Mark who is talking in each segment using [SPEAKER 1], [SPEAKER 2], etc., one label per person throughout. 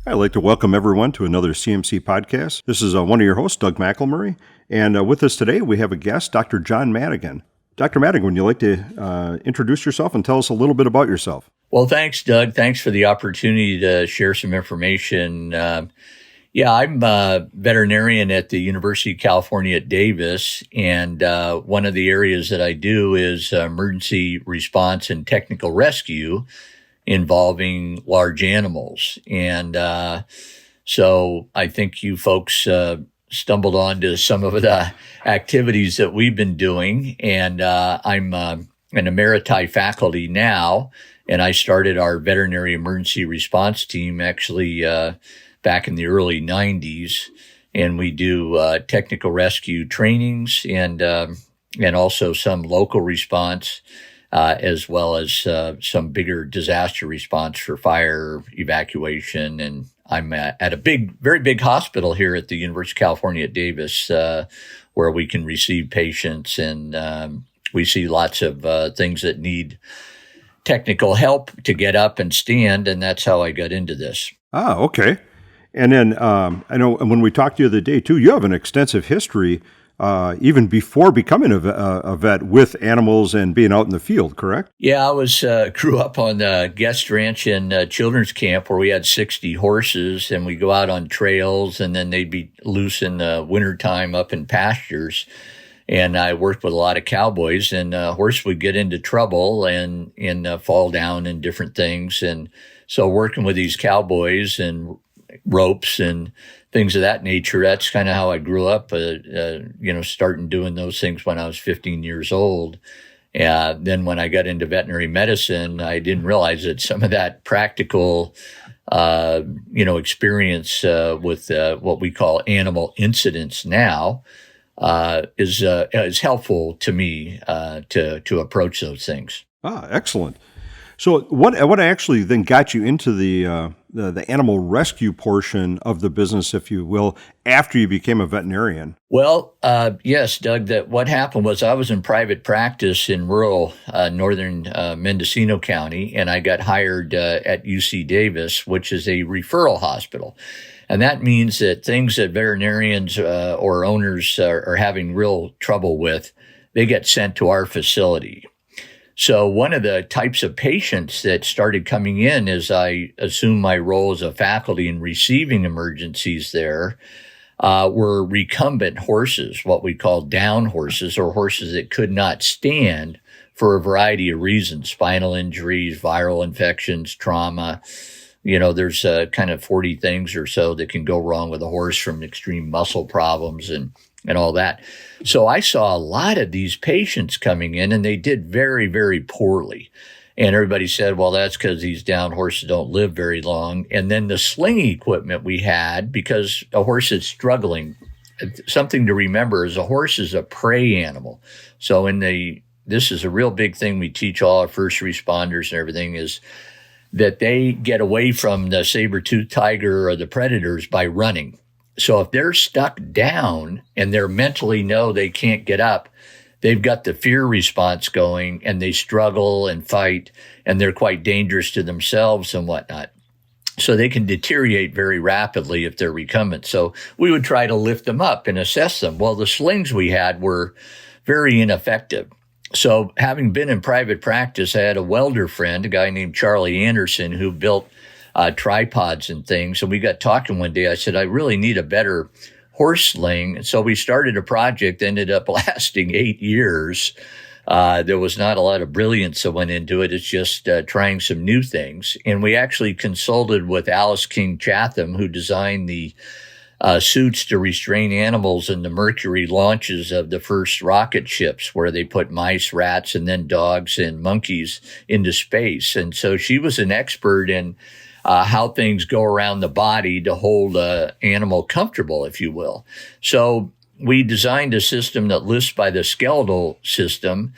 [SPEAKER 1] I'd like to welcome everyone to another CMC podcast. This is one of your hosts, Doug McElmurray, and with us today we have a guest, Dr. John Madigan. Dr. Madigan, would you like to introduce yourself and tell us a little bit about yourself?
[SPEAKER 2] Well, thanks, Doug. Thanks for the opportunity to share some information. I'm a veterinarian at the University of California at Davis, and one of the areas that I do is emergency response and technical rescue involving large animals. And so I think you folks stumbled onto some of the activities that we've been doing. And I'm an emeriti faculty now, and I started our veterinary emergency response team actually back in the early 90s. And we do technical rescue trainings and also some local response, as well as some bigger disaster response for fire evacuation. And I'm at a very big hospital here at the University of California at Davis, where we can receive patients, and we see lots of things that need technical help to get up and stand, and that's how I got into this.
[SPEAKER 1] Okay. And then I know when we talked the other day, too, you have an extensive history even before becoming a vet with animals and being out in the field, correct?
[SPEAKER 2] Yeah, I grew up on the guest ranch in children's camp where we had 60 horses, and we go out on trails, and then they'd be loose in the wintertime up in pastures. And I worked with a lot of cowboys, and horse would get into trouble and fall down and different things. And so working with these cowboys and ropes and things of that nature, that's kind of how I grew up, starting doing those things when I was 15 years old. Then when I got into veterinary medicine, I didn't realize that some of that practical, experience with what we call animal incidents now is helpful to me to approach those things.
[SPEAKER 1] Excellent. So what actually then got you into the animal rescue portion of the business, if you will, after you became a veterinarian?
[SPEAKER 2] Well, yes, Doug, that what happened was I was in private practice in rural northern Mendocino County, and I got hired at UC Davis, which is a referral hospital. And that means that things that veterinarians or owners are having real trouble with, they get sent to our facility. So one of the types of patients that started coming in as I assumed my role as a faculty in receiving emergencies there were recumbent horses, what we call down horses, or horses that could not stand for a variety of reasons: spinal injuries, viral infections, trauma. There's kind of 40 things or so that can go wrong with a horse, from extreme muscle problems and all that. So I saw a lot of these patients coming in, and they did very, very poorly. And everybody said, well, that's because these down horses don't live very long. And then the sling equipment we had, because a horse is struggling, something to remember is a horse is a prey animal. So this is a real big thing we teach all our first responders and everything, is that they get away from the saber-toothed tiger or the predators by running. So if they're stuck down and they mentally know they can't get up, they've got the fear response going, and they struggle and fight, and they're quite dangerous to themselves and whatnot. So they can deteriorate very rapidly if they're recumbent. So we would try to lift them up and assess them. Well, the slings we had were very ineffective. So having been in private practice, I had a welder friend, a guy named Charlie Anderson, who built tripods and things. And we got talking one day. I said, I really need a better horse sling. And so we started a project that ended up lasting 8 years. There was not a lot of brilliance that went into it. It's just trying some new things. And we actually consulted with Alice King Chatham, who designed the suits to restrain animals in the Mercury launches of the first rocket ships, where they put mice, rats, and then dogs and monkeys into space. And so she was an expert in how things go around the body to hold an animal comfortable, if you will. So we designed a system that lifts by the skeletal system.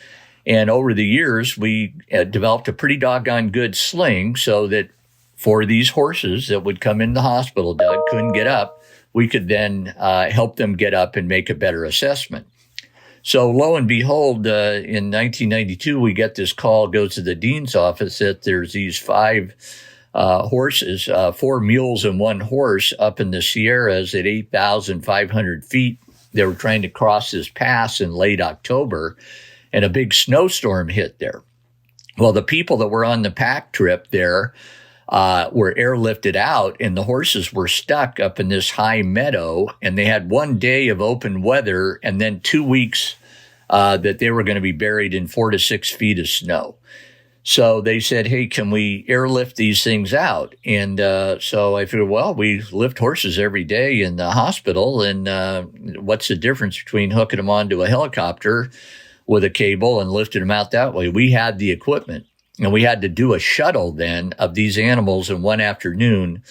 [SPEAKER 2] And over the years, we developed a pretty doggone good sling, so that for these horses that would come in the hospital, Doug, couldn't get up, we could then help them get up and make a better assessment. So lo and behold, in 1992, we get this call, goes to the dean's office, that there's these 5 horses, 4 mules and 1 horse up in the Sierras at 8,500 feet. They were trying to cross this pass in late October, and a big snowstorm hit there. Well, the people that were on the pack trip there were airlifted out, and the horses were stuck up in this high meadow, and they had 1 day of open weather and then 2 weeks that they were going to be buried in 4 to 6 feet of snow. So they said, hey, can we airlift these things out? And so I figured, well, we lift horses every day in the hospital, and what's the difference between hooking them onto a helicopter with a cable and lifting them out that way? We had the equipment, and we had to do a shuttle then of these animals in one afternoon,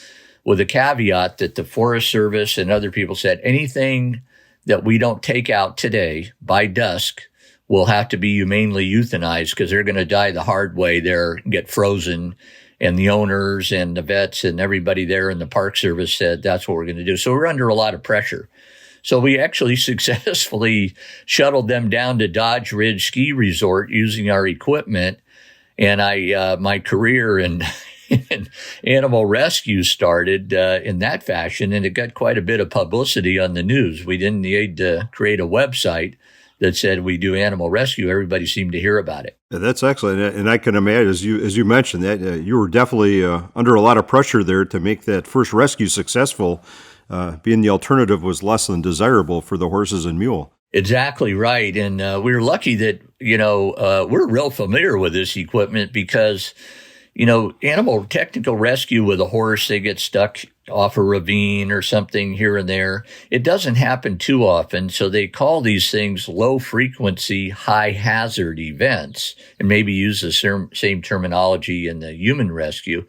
[SPEAKER 2] with a caveat that the Forest Service and other people said anything that we don't take out today by dusk will have to be humanely euthanized, because they're going to die the hard way there, get frozen. And the owners and the vets and everybody there in the Park Service said that's what we're going to do. So we're under a lot of pressure. So we actually successfully shuttled them down to Dodge Ridge Ski Resort using our equipment. And my career in animal rescue started in that fashion, and it got quite a bit of publicity on the news. We didn't need to create a website that said we do animal rescue. Everybody seemed to hear about it.
[SPEAKER 1] Yeah, that's excellent, and I can imagine, as you mentioned, that you were definitely under a lot of pressure there to make that first rescue successful, being the alternative was less than desirable for the horses and mule.
[SPEAKER 2] Exactly right, and we were lucky that we're real familiar with this equipment because animal technical rescue with a horse, they get stuck off a ravine or something here and there. It doesn't happen too often, so they call these things low-frequency, high-hazard events, and maybe use the same terminology in the human rescue.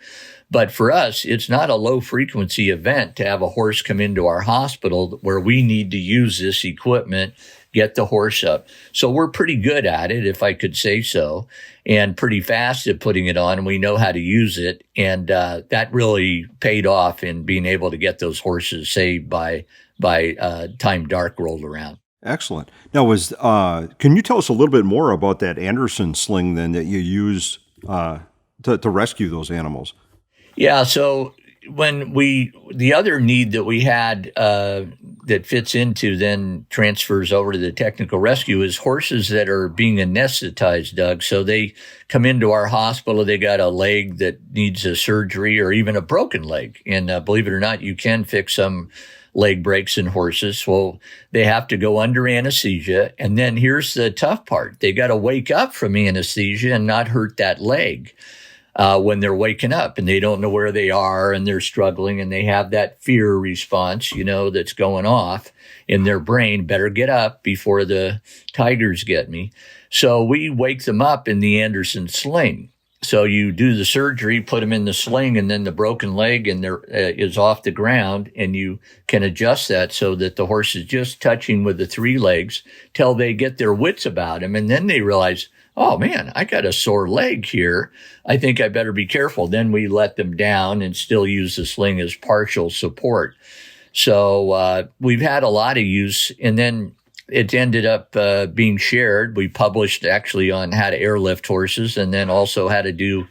[SPEAKER 2] But for us, it's not a low-frequency event to have a horse come into our hospital where we need to use this equipment, get the horse up. So we're pretty good at it, if I could say so, and pretty fast at putting it on. And we know how to use it. And that really paid off in being able to get those horses saved by time dark rolled around.
[SPEAKER 1] Excellent. Now, can you tell us a little bit more about that Anderson Sling then that you used to rescue those animals?
[SPEAKER 2] Yeah, so the other need that we had that fits into then transfers over to the technical rescue is horses that are being anesthetized, Doug. So they come into our hospital, they got a leg that needs a surgery or even a broken leg. And believe it or not, you can fix some leg breaks in horses. Well, they have to go under anesthesia. And then here's the tough part. They got to wake up from anesthesia and not hurt that leg. When they're waking up and they don't know where they are and they're struggling and they have that fear response, that's going off in their brain, better get up before the tigers get me. So we wake them up in the Anderson Sling. So you do the surgery, put them in the sling, and then the broken leg is off the ground, and you can adjust that so that the horse is just touching with the 3 legs till they get their wits about him. And then they realize, oh man, I got a sore leg here. I think I better be careful. Then we let them down and still use the sling as partial support. So we've had a lot of use, and then it ended up being shared. We published actually on how to airlift horses and then also how to do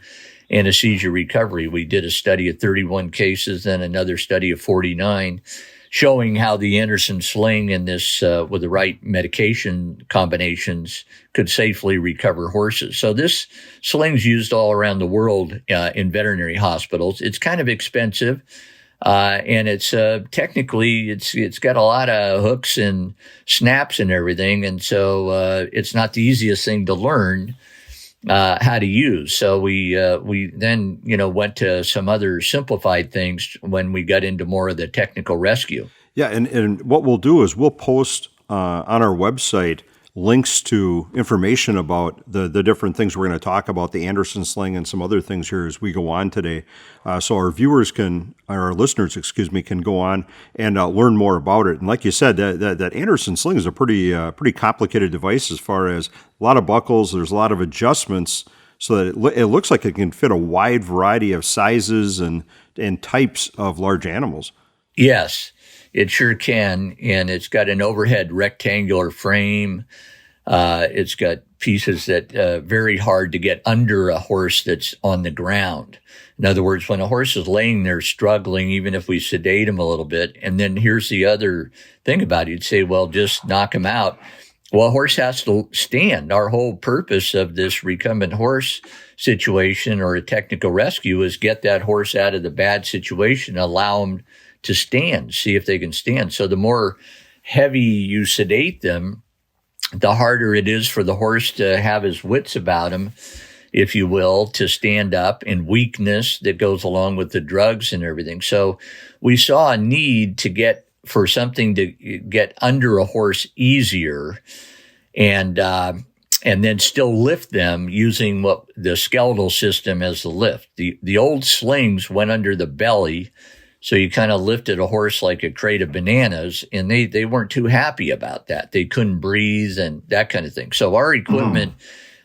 [SPEAKER 2] anesthesia recovery. We did a study of 31 cases, then another study of 49, showing how the Anderson Sling and this, with the right medication combinations, could safely recover horses. So this sling's used all around the world in veterinary hospitals. It's kind of expensive, and it's technically it's got a lot of hooks and snaps and everything, and so it's not the easiest thing to learn how to use. So we then went to some other simplified things when we got into more of the technical rescue.
[SPEAKER 1] Yeah, and what we'll do is we'll post on our website links to information about the different things we're going to talk about, the Anderson Sling and some other things here as we go on today. So our listeners, can go on and learn more about it. And like you said, that Anderson Sling is a pretty complicated device as far as a lot of buckles. There's a lot of adjustments so that it looks like it can fit a wide variety of sizes and types of large animals.
[SPEAKER 2] Yes, it sure can. And it's got an overhead rectangular frame. It's got pieces that very hard to get under a horse that's on the ground. In other words, when a horse is laying there struggling, even if we sedate him a little bit, and then here's the other thing about it, you'd say, well, just knock him out. Well, a horse has to stand. Our whole purpose of this recumbent horse situation or a technical rescue is get that horse out of the bad situation, allow them to stand, see if they can stand. So the more heavy you sedate them, the harder it is for the horse to have his wits about him, if you will, to stand up, and weakness that goes along with the drugs and everything. So we saw a need to get for something to get under a horse easier and then still lift them using what the skeletal system as the lift. The old slings went under the belly, so you kind of lifted a horse like a crate of bananas, and they weren't too happy about that. They couldn't breathe and that kind of thing. So our equipment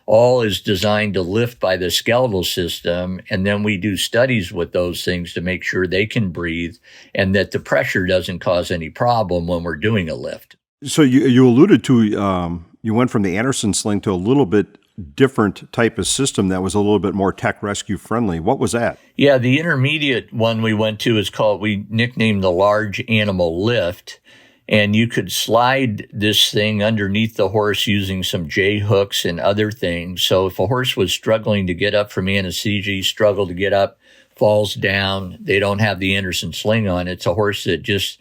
[SPEAKER 2] all is designed to lift by the skeletal system, and then we do studies with those things to make sure they can breathe and that the pressure doesn't cause any problem when we're doing a lift.
[SPEAKER 1] So you alluded to, you went from the Anderson Sling to a little bit different type of system that was a little bit more tech rescue friendly. What was that?
[SPEAKER 2] Yeah, the intermediate one we went to is called, we nicknamed the large animal lift. And you could slide this thing underneath the horse using some J hooks and other things. So if a horse was struggling to get up from anesthesia, struggled to get up, falls down, they don't have the Anderson Sling on. It's a horse that just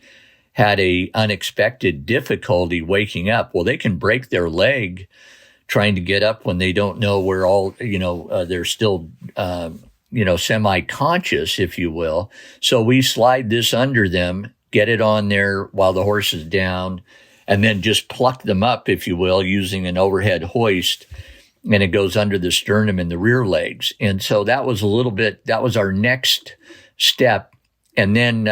[SPEAKER 2] had a unexpected difficulty waking up. Well, they can break their leg trying to get up when they don't know where all, they're still, semi-conscious, if you will. So we slide this under them, get it on there while the horse is down, and then just pluck them up, if you will, using an overhead hoist, and it goes under the sternum and the rear legs. And so that was that was our next step. And then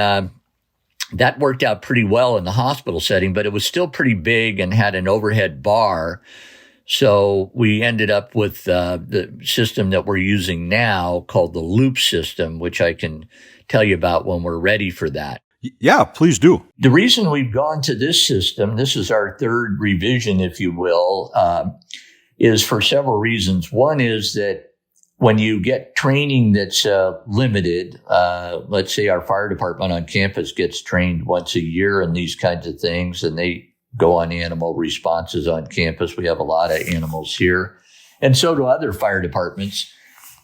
[SPEAKER 2] that worked out pretty well in the hospital setting, but it was still pretty big and had an overhead bar. So we ended up with the system that we're using now called the loop system, which I can tell you about when we're ready for that.
[SPEAKER 1] Yeah, please do.
[SPEAKER 2] The reason we've gone to this system, this is our third revision, if you will, is for several reasons. One is that when you get training that's limited, let's say our fire department on campus gets trained once a year in these kinds of things, and they go on animal responses on campus. We have a lot of animals here, and so do other fire departments.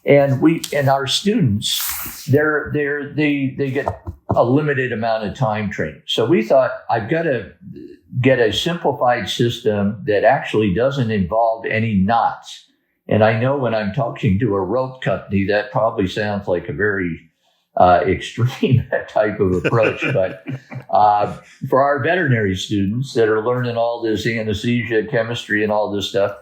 [SPEAKER 2] And our students, they get a limited amount of time training. So we thought, I've got to get a simplified system that actually doesn't involve any knots. And I know when I'm talking to a rope company, that probably sounds like a very extreme type of approach. But for our veterinary students that are learning all this anesthesia, chemistry, and all this stuff,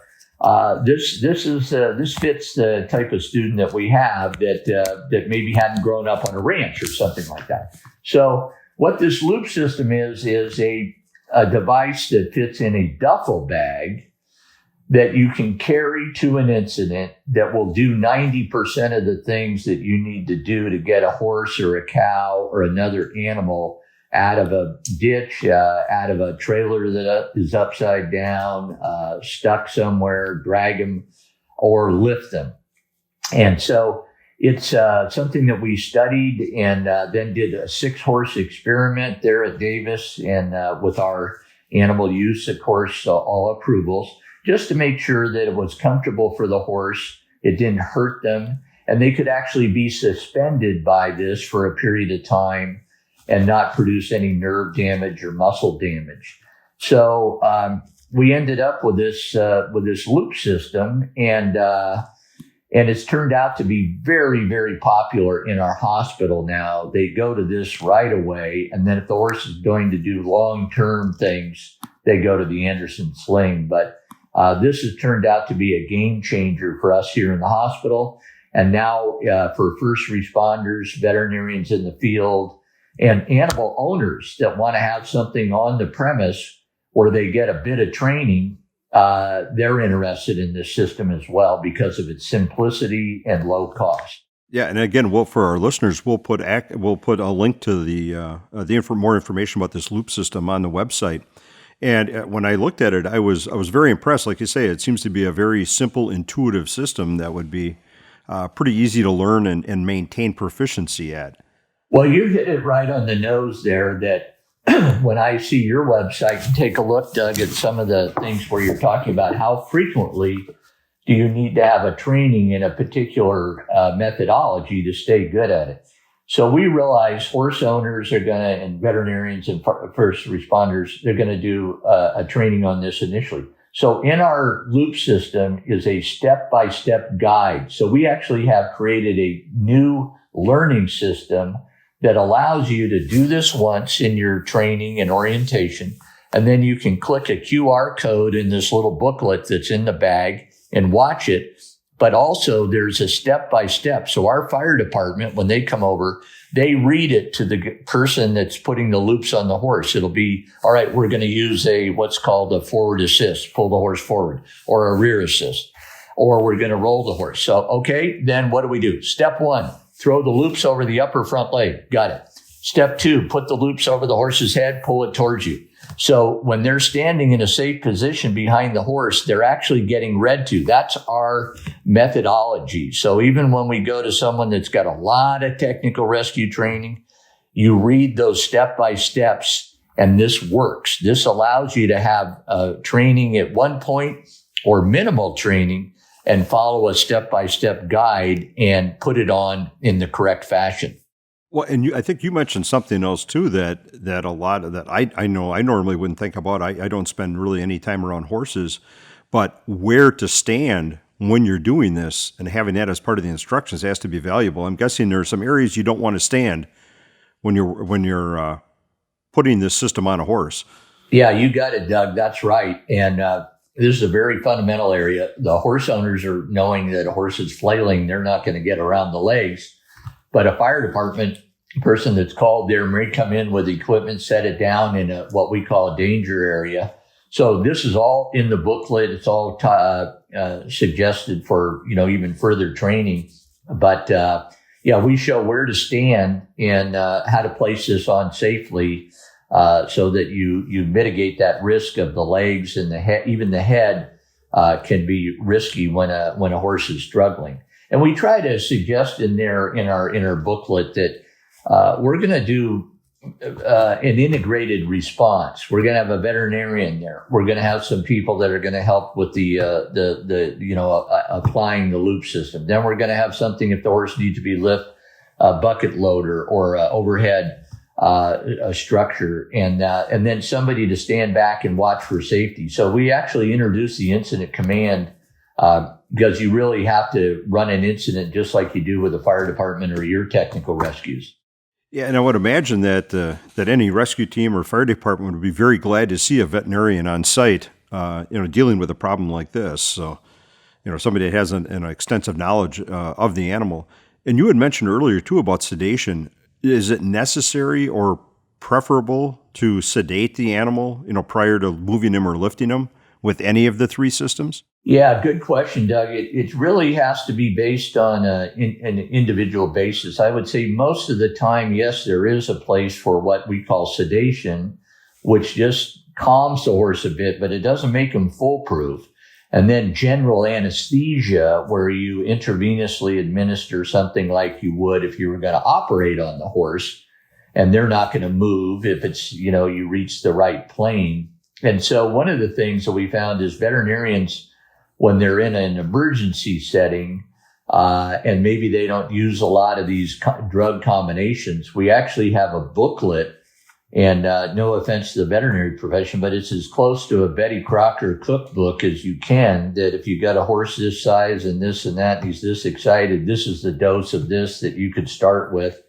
[SPEAKER 2] this fits the type of student that we have that maybe hadn't grown up on a ranch or something like that. So what this loop system is a device that fits in a duffel bag that you can carry to an incident that will do 90% of the things that you need to do to get a horse or a cow or another animal out of a ditch, out of a trailer that is upside down, stuck somewhere, drag them or lift them. And so it's something that we studied and then did a 6-horse experiment there at Davis, and with our animal use, of course, all approvals, just to make sure that it was comfortable for the horse, it didn't hurt them, and they could actually be suspended by this for a period of time and not produce any nerve damage or muscle damage. So we ended up with this loop system, and it's turned out to be very, very popular in our hospital now. They go to this right away, and then if the horse is going to do long-term things, they go to the Anderson Sling. But this has turned out to be a game changer for us here in the hospital, and now for first responders, veterinarians in the field, and animal owners that want to have something on the premise where they get a bit of training. They're interested in this system as well because of its simplicity and low cost.
[SPEAKER 1] Yeah, and again, for our listeners, we'll put a link to the more information about this loop system on the website. And when I looked at it, I was very impressed. Like you say, it seems to be a very simple, intuitive system that would be pretty easy to learn and maintain proficiency at.
[SPEAKER 2] Well, you hit it right on the nose there that when I see your website and take a look, Doug, at some of the things where you're talking about how frequently do you need to have a training in a particular methodology to stay good at it. So we realize horse owners are going to, and veterinarians and first responders, they're going to do a training on this initially. So in our loop system is a step-by-step guide. So we actually have created a new learning system that allows you to do this once in your training and orientation. And then you can click a QR code in this little booklet that's in the bag and watch it. But also there's a step-by-step. So our fire department, when they come over, they read it to the person that's putting the loops on the horse. It'll be, all right, we're going to use what's called a forward assist, pull the horse forward, or a rear assist, or we're going to roll the horse. So, okay, then what do we do? Step 1, throw the loops over the upper front leg. Got it. Step 2, put the loops over the horse's head, pull it towards you. So when they're standing in a safe position behind the horse, they're actually getting read to. That's our methodology. So even when we go to someone that's got a lot of technical rescue training, you read those step-by-steps, and this works. This allows you to have training at one point or minimal training and follow a step-by-step guide and put it on in the correct fashion.
[SPEAKER 1] Well, and I think you mentioned something else too that a lot of that I know I normally wouldn't think about. I don't spend really any time around horses, but where to stand when you're doing this and having that as part of the instructions has to be valuable. I'm guessing there are some areas you don't want to stand when you're putting this system on a horse.
[SPEAKER 2] Yeah, you got it, Doug. That's right. And this is a very fundamental area. The horse owners are knowing that a horse is flailing. They're not going to get around the legs. But a fire department person that's called there may come in with equipment, set it down in what we call a danger area. So this is all in the booklet. It's all suggested for, even further training. But we show where to stand and how to place this on safely so that you mitigate that risk of the legs and the head. Even the head can be risky when a horse is struggling. And we try to suggest in our booklet that we're going to do an integrated response. We're going to have a veterinarian there. We're going to have some people that are going to help with the applying the loop system. Then we're going to have something if the horse needs to be lift, a bucket loader or a overhead a structure, and then somebody to stand back and watch for safety. So we actually introduce the incident command. Because you really have to run an incident just like you do with the fire department or your technical rescues.
[SPEAKER 1] Yeah, and I would imagine that any rescue team or fire department would be very glad to see a veterinarian on site, dealing with a problem like this. So, somebody that has an extensive knowledge of the animal. And you had mentioned earlier too about sedation. Is it necessary or preferable to sedate the animal, prior to moving him or lifting him with any of the three systems?
[SPEAKER 2] Yeah, good question, Doug. It really has to be based on an individual basis. I would say most of the time, yes, there is a place for what we call sedation, which just calms the horse a bit, but it doesn't make him foolproof. And then general anesthesia, where you intravenously administer something like you would if you were going to operate on the horse, and they're not going to move if it's, you reach the right plane. And so one of the things that we found is veterinarians, when they're in an emergency setting, and maybe they don't use a lot of these drug combinations, we actually have a booklet, and no offense to the veterinary profession, but it's as close to a Betty Crocker cookbook as you can, that if you got a horse this size and that, and he's this excited, this is the dose of this that you could start with,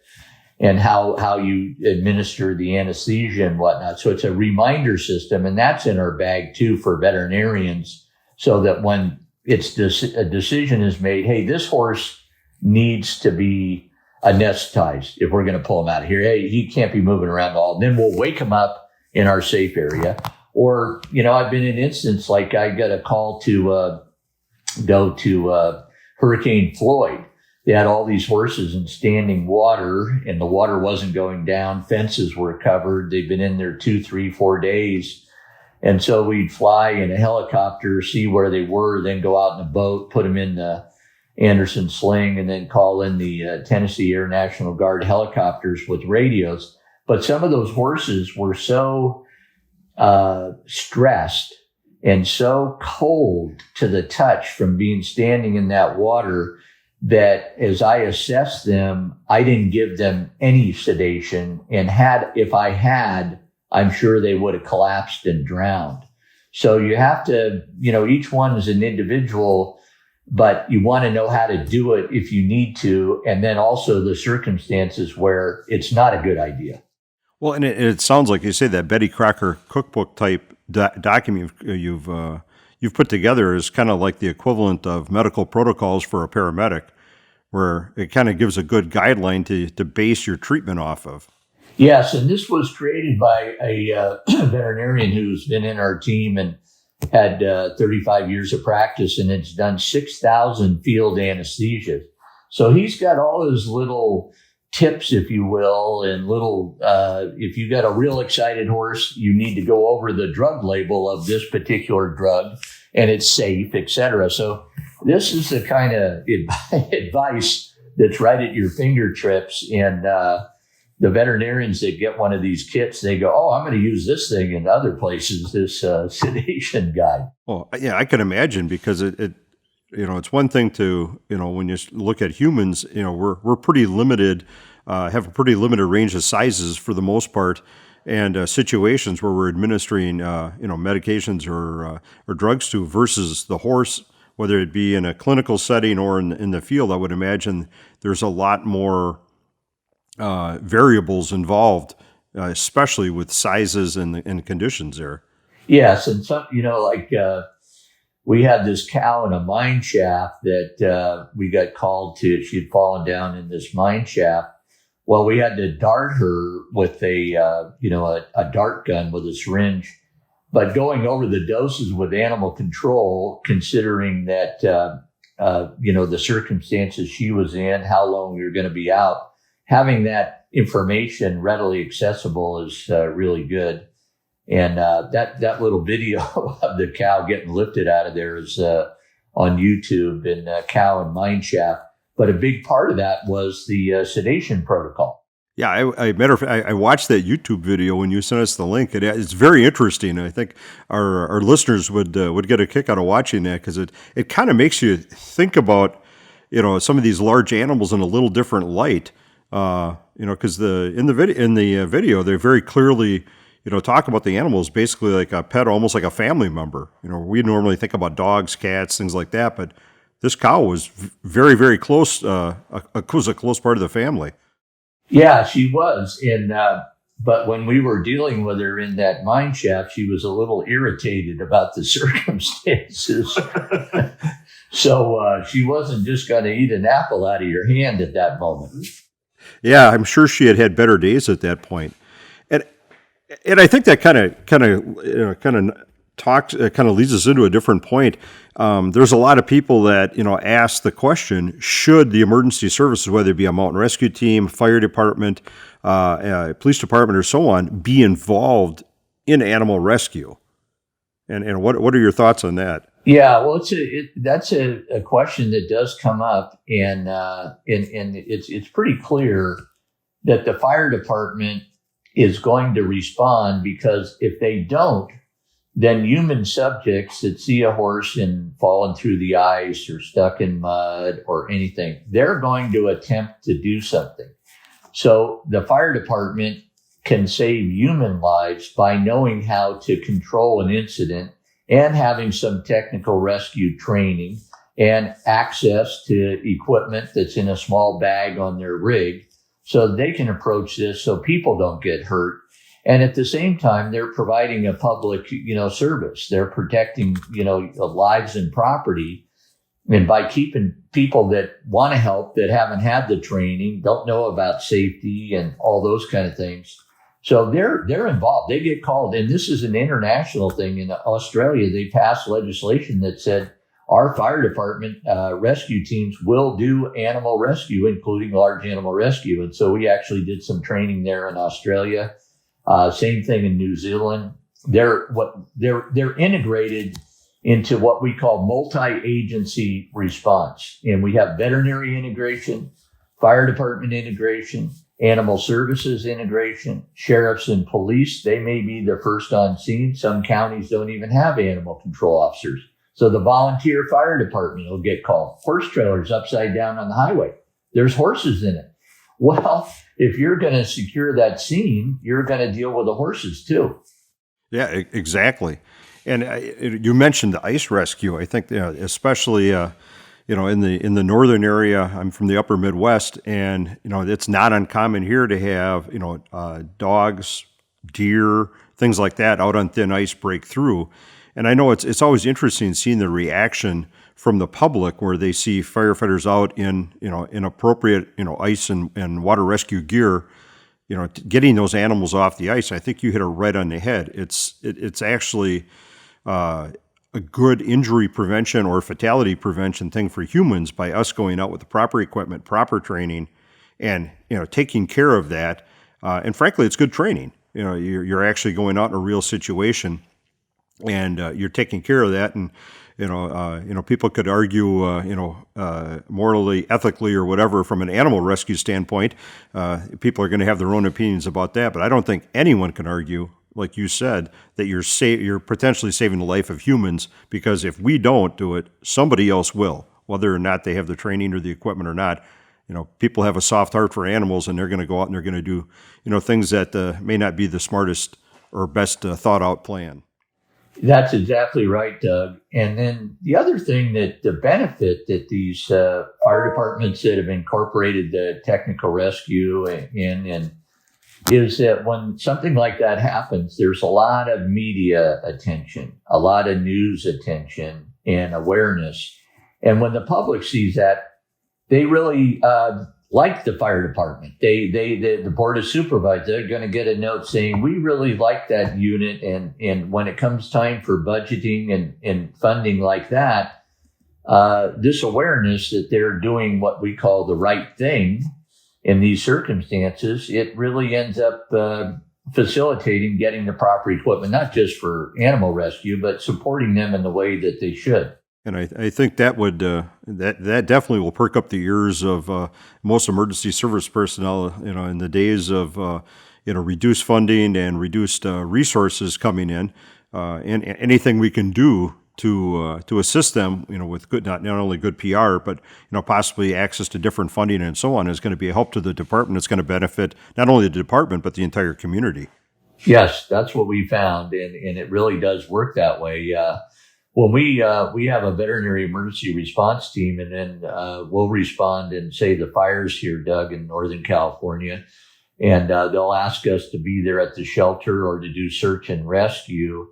[SPEAKER 2] and how you administer the anesthesia and whatnot. So it's a reminder system, and that's in our bag too for veterinarians, so that when a decision is made, hey, this horse needs to be anesthetized if we're going to pull him out of here. Hey, he can't be moving around at all. Then we'll wake him up in our safe area. Or, I've been in instances like I got a call to go to Hurricane Floyd. They had all these horses in standing water, and the water wasn't going down. Fences were covered. They'd been in there 2, 3, 4 days. And so we'd fly in a helicopter, see where they were, then go out in a boat, put them in the Anderson Sling, and then call in the Tennessee Air National Guard helicopters with radios. But some of those horses were so stressed and so cold to the touch from being standing in that water that as I assessed them, I didn't give them any sedation. And if I had, I'm sure they would have collapsed and drowned. So you have to, each one is an individual, but you want to know how to do it if you need to. And then also the circumstances where it's not a good idea.
[SPEAKER 1] Well, and it sounds like you say that Betty Crocker cookbook type document you've put together is kind of like the equivalent of medical protocols for a paramedic, where it kind of gives a good guideline to base your treatment off of.
[SPEAKER 2] Yes, and this was created by a veterinarian who's been in our team and had 35 years of practice, and it's done 6,000 field anesthesias. So he's got all his little tips, if you will, and little, if you got a real excited horse, you need to go over the drug label of this particular drug and it's safe, etc. So this is the kind of advice that's right at your fingertips. And the veterinarians that get one of these kits, they go, oh, I'm going to use this thing in other places, this sedation guide.
[SPEAKER 1] Well, yeah, I can imagine, because it's one thing to, when you look at humans, we're pretty limited, have a pretty limited range of sizes for the most part, and situations where we're administering, medications or drugs to, versus the horse, whether it be in a clinical setting or in the field. I would imagine there's a lot more variables involved, especially with sizes and conditions there.
[SPEAKER 2] Yes, and some, we had this cow in a mine shaft that we got called to. She had fallen down in this mine shaft. Well, we had to dart her with a dart gun with a syringe. But going over the doses with animal control, considering that, the circumstances she was in, how long we were going to be out, having that information readily accessible is really good. And that little video of the cow getting lifted out of there is on YouTube, and cow and mine shaft. But a big part of that was the sedation protocol.
[SPEAKER 1] Yeah, I watched that YouTube video when you sent us the link. It's very interesting. I think our listeners would get a kick out of watching that, because it kind of makes you think about some of these large animals in a little different light. Because in the video they very clearly talk about the animals basically like a pet, almost like a family member. We normally think about dogs, cats, things like that, but this cow was very, very close. Was a close part of the family.
[SPEAKER 2] Yeah, she was. And but when we were dealing with her in that mine shaft, she was a little irritated about the circumstances. So she wasn't just going to eat an apple out of your hand at that moment.
[SPEAKER 1] Yeah, I'm sure she had better days at that point. And I think that kind of leads us into a different point. There's a lot of people that ask the question: should the emergency services, whether it be a mountain rescue team, fire department, police department, or so on, be involved in animal rescue? And what are your thoughts on that?
[SPEAKER 2] Yeah, well, that's a question that does come up, and it's pretty clear that the fire department is going to respond, because if they don't, then human subjects that see a horse and fallen through the ice or stuck in mud or anything, they're going to attempt to do something. So the fire department can save human lives by knowing how to control an incident and having some technical rescue training and access to equipment that's in a small bag on their rig, so they can approach this so people don't get hurt. And at the same time, they're providing a public, service. They're protecting, lives and property. And by keeping people that want to help, that haven't had the training, don't know about safety and all those kind of things. So they're involved. They get called. And this is an international thing. In Australia, they passed legislation that said our fire department rescue teams will do animal rescue, including large animal rescue. And so we actually did some training there in Australia. Same thing in New Zealand. they're integrated into what we call multi-agency response. And we have veterinary integration, fire department integration, animal services integration, sheriffs and police. They may be the first on scene. Some counties don't even have animal control officers. So the volunteer fire department will get called. Horse trailers upside down on the highway. There's horses in it. Well, if you're going to secure that scene, you're going to deal with the horses too.
[SPEAKER 1] Yeah, exactly. And you mentioned the ice rescue. I think, especially, in the northern area. I'm from the upper Midwest, and it's not uncommon here to have dogs, deer, things like that out on thin ice break through. And I know it's always interesting seeing the reaction from the public where they see firefighters out in appropriate ice and water rescue gear, getting those animals off the ice. I think you hit it right on the head. It's actually a good injury prevention or fatality prevention thing for humans by us going out with the proper equipment, proper training, and taking care of that. And frankly, it's good training. You're actually going out in a real situation, and you're taking care of that. And people could argue, morally, ethically, or whatever from an animal rescue standpoint. People are going to have their own opinions about that, but I don't think anyone can argue, like you said, that you're potentially saving the life of humans, because if we don't do it, somebody else will, whether or not they have the training or the equipment or not. People have a soft heart for animals, and they're going to go out and they're going to do, things that may not be the smartest or best thought out plan.
[SPEAKER 2] That's exactly right, Doug. And then the other thing that the benefit that these fire departments that have incorporated the technical rescue in is that when something like that happens, there's a lot of media attention, a lot of news attention and awareness. And when the public sees that, they really like the fire department. The board of supervisors, they're going to get a note saying, we really like that unit. And when it comes time for budgeting and funding like that, this awareness that they're doing what we call the right thing in these circumstances, it really ends up facilitating getting the proper equipment, not just for animal rescue, but supporting them in the way that they should.
[SPEAKER 1] And I think that would that definitely will perk up the ears of most emergency service personnel. In the days of reduced funding and reduced resources coming in, and anything we can do to assist them, with good not only good PR, but possibly access to different funding and so on, is going to be a help to the department. It's going to benefit not only the department but the entire community.
[SPEAKER 2] Yes, that's what we found, and it really does work that way. When we have a veterinary emergency response team, and then we'll respond and say the fire's here, Doug, in Northern California, and they'll ask us to be there at the shelter or to do search and rescue.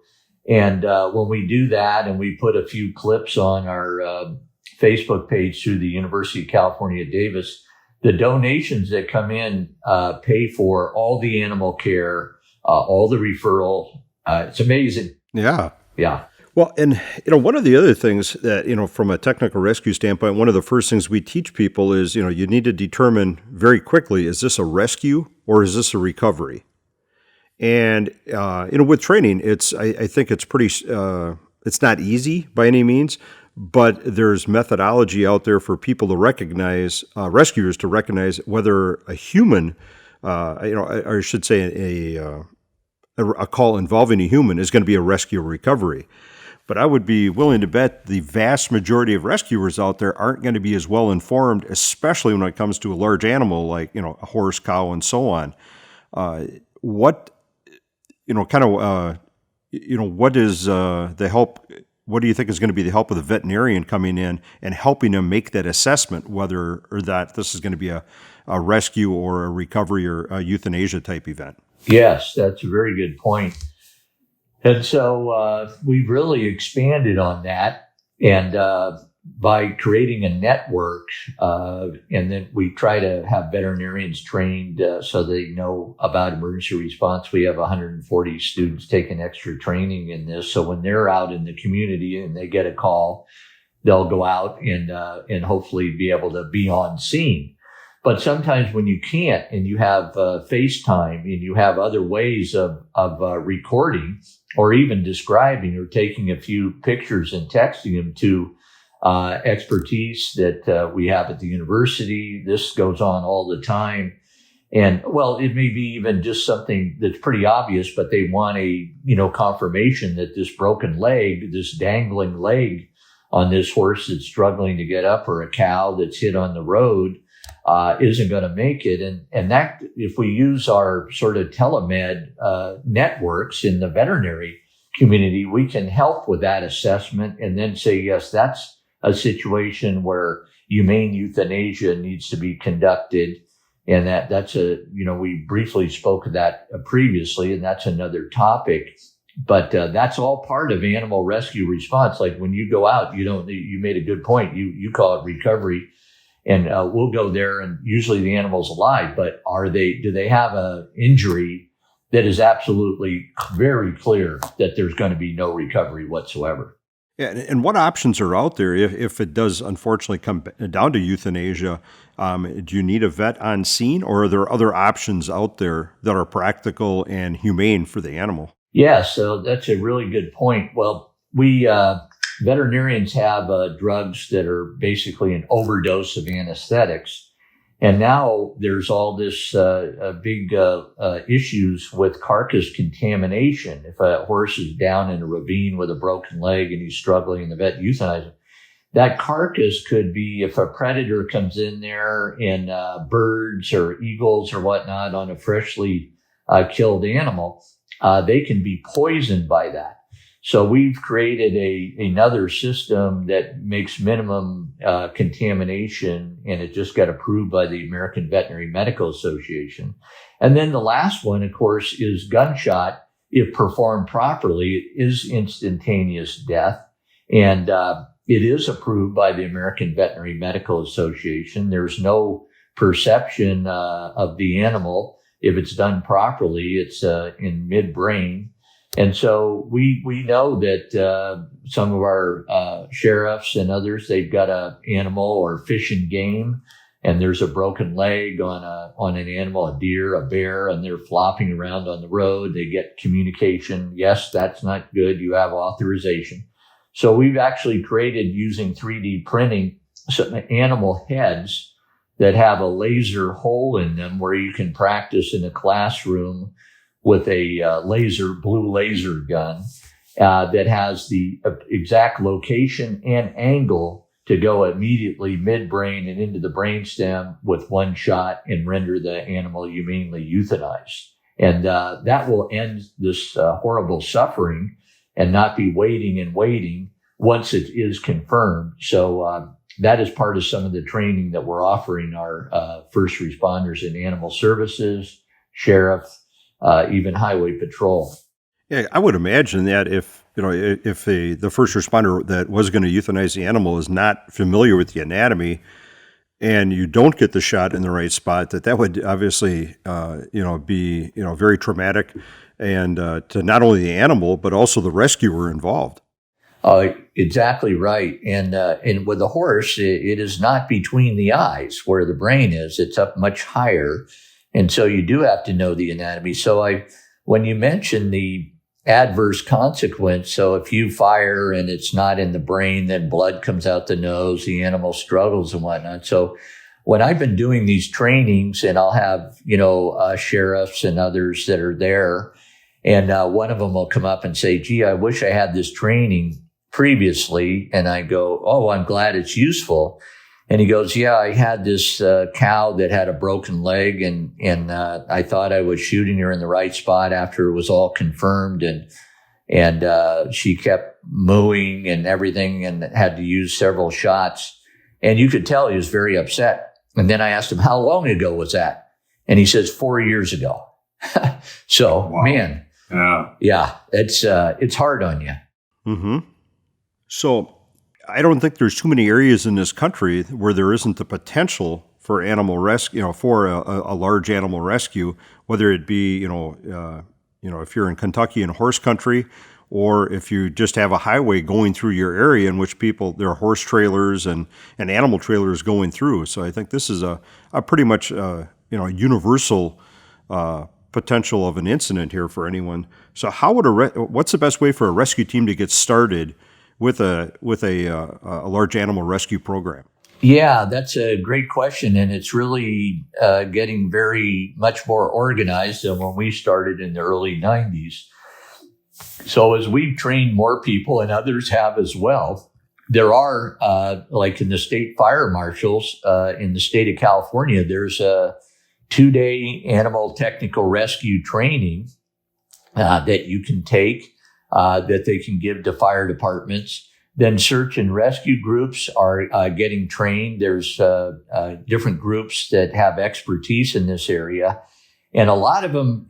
[SPEAKER 2] And when we do that, and we put a few clips on our Facebook page through the University of California, Davis, the donations that come in pay for all the animal care, all the referral. It's amazing.
[SPEAKER 1] Yeah.
[SPEAKER 2] Yeah.
[SPEAKER 1] Well, and one of the other things that from a technical rescue standpoint, one of the first things we teach people is you need to determine very quickly, is this a rescue or is this a recovery? And with training, I think it's pretty it's not easy by any means, but there's methodology out there for people to recognize, rescuers to recognize whether a human, or I should say a call involving a human is going to be a rescue or recovery. But I would be willing to bet the vast majority of rescuers out there aren't going to be as well informed, especially when it comes to a large animal like, a horse, cow, and so on. What is the help? What do you think is going to be the help of the veterinarian coming in and helping them make that assessment, whether or that this is going to be a rescue or a recovery or a euthanasia type event?
[SPEAKER 2] Yes, that's a very good point. And so we've really expanded on that, and by creating a network, and then we try to have veterinarians trained so they know about emergency response. We have 140 students taking extra training in this, so when they're out in the community and they get a call, they'll go out and hopefully be able to be on scene. But sometimes when you can't and you have FaceTime and you have other ways of recording or even describing or taking a few pictures and texting them to expertise that we have at the university, this goes on all the time. And well, it may be even just something that's pretty obvious, but they want a, confirmation that this broken leg, this dangling leg on this horse that's struggling to get up, or a cow that's hit on the road, isn't going to make it. And that, if we use our sort of telemed networks in the veterinary community, we can help with that assessment and then say, yes, that's a situation where humane euthanasia needs to be conducted. And that's we briefly spoke of that previously, and that's another topic. But that's all part of animal rescue response. Like when you go out, you made a good point. You call it recovery, and we'll go there, and usually the animal's alive. But do they have an injury that is absolutely very clear that there's going to be no recovery whatsoever?
[SPEAKER 1] Yeah, and what options are out there if it does unfortunately come down to euthanasia? Do you need a vet on scene, or are there other options out there that are practical and humane for the animal?
[SPEAKER 2] Yeah, so that's a really good point. Well, we veterinarians have drugs that are basically an overdose of anesthetics. And now there's all this big issues with carcass contamination. If a horse is down in a ravine with a broken leg and he's struggling and the vet euthanizes, that carcass could be, if a predator comes in there and birds or eagles or whatnot on a freshly killed animal, they can be poisoned by that. So we've created another system that makes minimum contamination, and it just got approved by the American Veterinary Medical Association. And then the last one, of course, is gunshot. If performed properly, it is instantaneous death, and it is approved by the American Veterinary Medical Association. There's no perception of the animal. If it's done properly, it's in midbrain. And so we know that some of our sheriffs and others, they've got an animal or fish and game, and there's a broken leg on an animal, a deer, a bear, and they're flopping around on the road. They get communication. Yes, that's not good. You have authorization. So we've actually created, using 3D printing, some animal heads that have a laser hole in them where you can practice in a classroom with a blue laser gun that has the exact location and angle to go immediately midbrain and into the brainstem with one shot and render the animal humanely euthanized. And that will end this horrible suffering and not be waiting once it is confirmed. So that is part of some of the training that we're offering our first responders in animal services, sheriff, even highway patrol.
[SPEAKER 1] Yeah, I would imagine that if the first responder that was going to euthanize the animal is not familiar with the anatomy, and you don't get the shot in the right spot, that would obviously be very traumatic, and to not only the animal but also the rescuer involved.
[SPEAKER 2] Exactly right. And with the horse, it is not between the eyes where the brain is. It's up much higher. And so you do have to know the anatomy. So when you mention the adverse consequence, so if you fire and it's not in the brain, then blood comes out the nose, the animal struggles and whatnot. So when I've been doing these trainings, and I'll have, sheriffs and others that are there, and one of them will come up and say, gee, I wish I had this training previously. And I go, oh, I'm glad it's useful. And he goes, yeah, I had this cow that had a broken leg, and I thought I was shooting her in the right spot after it was all confirmed, and she kept mooing and everything, and had to use several shots. And you could tell he was very upset. And then I asked him, how long ago was that? And he says, 4 years ago. So, wow. Man, yeah, it's hard on you.
[SPEAKER 1] Mm-hmm. So I don't think there's too many areas in this country where there isn't the potential for animal rescue, for a large animal rescue, whether it be, if you're in Kentucky in horse country, or if you just have a highway going through your area in which there are horse trailers and animal trailers going through. So I think this is a pretty much a universal potential of an incident here for anyone. So how would what's the best way for a rescue team to get started with a large animal rescue program?
[SPEAKER 2] Yeah, that's a great question, and it's really getting very much more organized than when we started in the early 90s. So as we've trained more people, and others have as well, there are, like in the state fire marshals in the state of California, there's a 2-day animal technical rescue training that you can take, that they can give to fire departments. Then search and rescue groups are getting trained. There's different groups that have expertise in this area. And a lot of them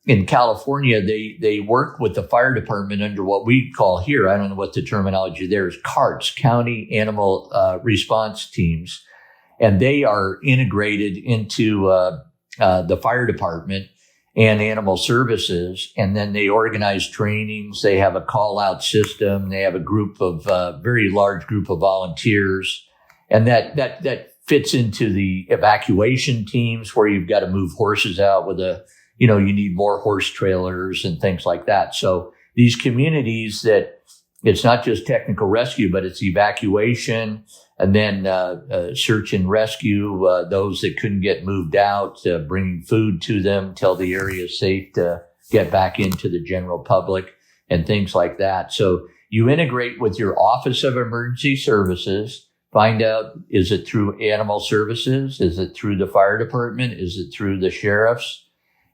[SPEAKER 2] in California, they work with the fire department under what we call here, I don't know what the terminology there is, CARTs, County Animal Response Teams. And they are integrated into the fire department and animal services. And then they organize trainings. They have a call out system. They have a group of, very large group of volunteers. And that fits into the evacuation teams where you've got to move horses out with you need more horse trailers and things like that. So these communities that it's not just technical rescue, but it's evacuation and then search and rescue those that couldn't get moved out, bringing food to them till the area is safe to get back into the general public and things like that. So you integrate with your Office of Emergency Services, find out, is it through Animal Services? Is it through the fire department? Is it through the sheriffs?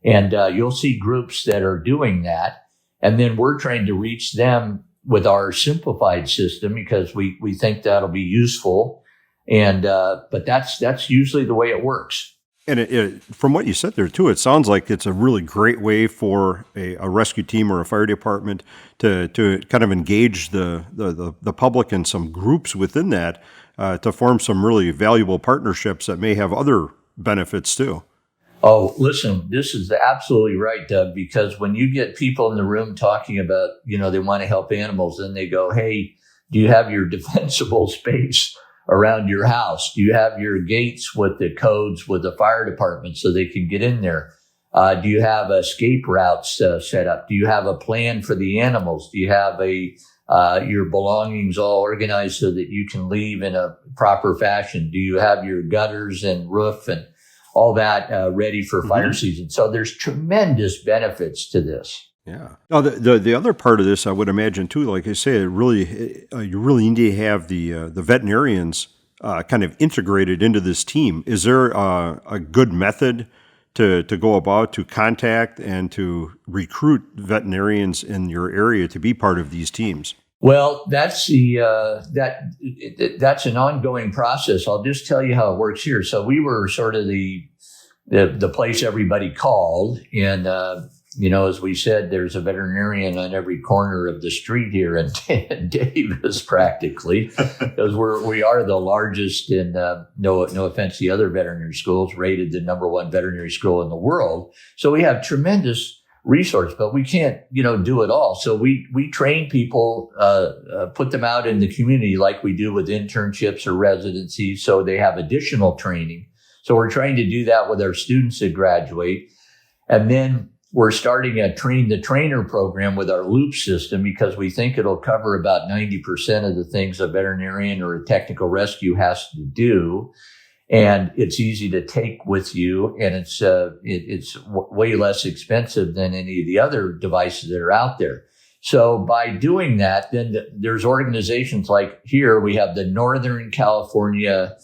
[SPEAKER 2] And you'll see groups that are doing that. And then we're trying to reach them with our simplified system because we think that'll be useful. And but that's usually the way it works.
[SPEAKER 1] And from what you said there too, it sounds like it's a really great way for a rescue team or a fire department to kind of engage the public and some groups within that to form some really valuable partnerships that may have other benefits too.
[SPEAKER 2] Oh, listen, this is absolutely right, Doug, because when you get people in the room talking about, they want to help animals, and they go, hey, do you have your defensible space around your house? Do you have your gates with the codes with the fire department so they can get in there? Do you have escape routes set up? Do you have a plan for the animals? Do you have your belongings all organized so that you can leave in a proper fashion? Do you have your gutters and roof and all that ready for fire season? So there's tremendous benefits to this.
[SPEAKER 1] Yeah. Now, the other part of this, I would imagine too, like I say, you really need to have the veterinarians kind of integrated into this team. Is there a good method to go about to contact and to recruit veterinarians in your area to be part of these teams?
[SPEAKER 2] Well, that's that's an ongoing process. I'll just tell you how it works here. So we were sort of the place everybody called, and as we said, there's a veterinarian on every corner of the street here in Davis, practically, because we are the largest in no offense to the other veterinary schools, rated the #1 veterinary school in the world. So we have tremendous resource, but we can't, do it all. So we train people, put them out in the community like we do with internships or residencies. So they have additional training. So we're trying to do that with our students that graduate. And then we're starting a train the trainer program with our loop system because we think it'll cover about 90% of the things a veterinarian or a technical rescue has to do. And it's easy to take with you, and it's way less expensive than any of the other devices that are out there. So by doing that, then there's organizations like here, we have the Northern California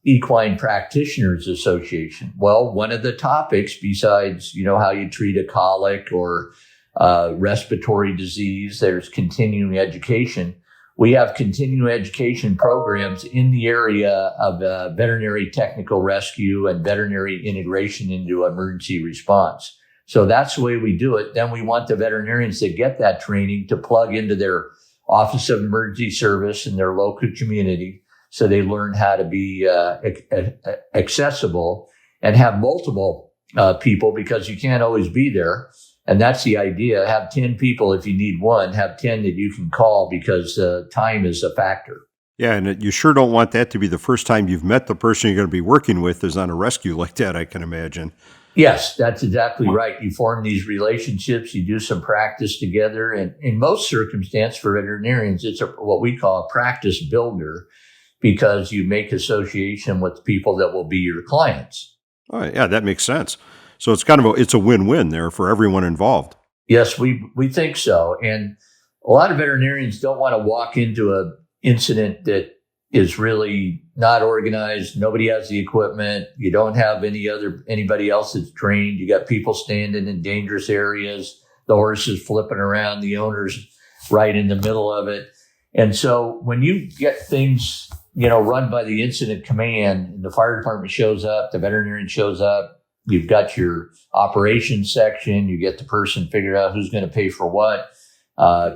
[SPEAKER 2] Equine Practitioners Association. Well, one of the topics besides, how you treat a colic or respiratory disease, there's continuing education. We have continuing education programs in the area of veterinary technical rescue and veterinary integration into emergency response. So that's the way we do it. Then we want the veterinarians that get that training to plug into their Office of Emergency Service in their local community so they learn how to be accessible and have multiple people because you can't always be there. And that's the idea. Have 10 people if you need one, have 10 that you can call, because time is a factor.
[SPEAKER 1] Yeah, and you sure don't want that to be the first time you've met the person you're going to be working with is on a rescue like that, I can imagine.
[SPEAKER 2] Yes, that's exactly right. You form these relationships, you do some practice together. And in most circumstances for veterinarians, it's what we call a practice builder, because you make association with people that will be your clients.
[SPEAKER 1] Oh, yeah, that makes sense. So it's it's a win-win there for everyone involved.
[SPEAKER 2] Yes, we think so. And a lot of veterinarians don't want to walk into an incident that is really not organized. Nobody has the equipment. You don't have anybody else that's trained. You got people standing in dangerous areas. The horse is flipping around. The owner's right in the middle of it. And so when you get things, run by the incident command, and the fire department shows up, the veterinarian shows up, you've got your operations section, you get the person figure out who's going to pay for what,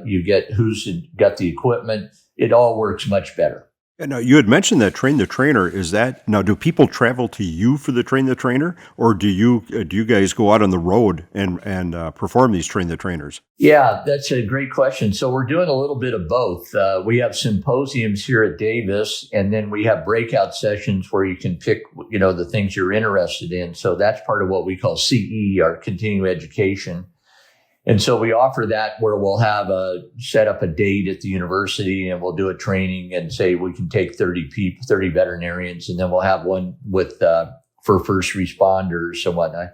[SPEAKER 2] you get who's got the equipment. It all works much better.
[SPEAKER 1] And now you had mentioned that train the trainer. Do people travel to you for the train the trainer, or do you guys go out on the road and perform these train the trainers?
[SPEAKER 2] Yeah, that's a great question. So we're doing a little bit of both. We have symposiums here at Davis, and then we have breakout sessions where you can pick, the things you're interested in. So that's part of what we call CE, our continuing education. And so we offer that where we'll have set up a date at the university, and we'll do a training and say we can take 30 people, 30 veterinarians, and then we'll have one with for first responders and whatnot.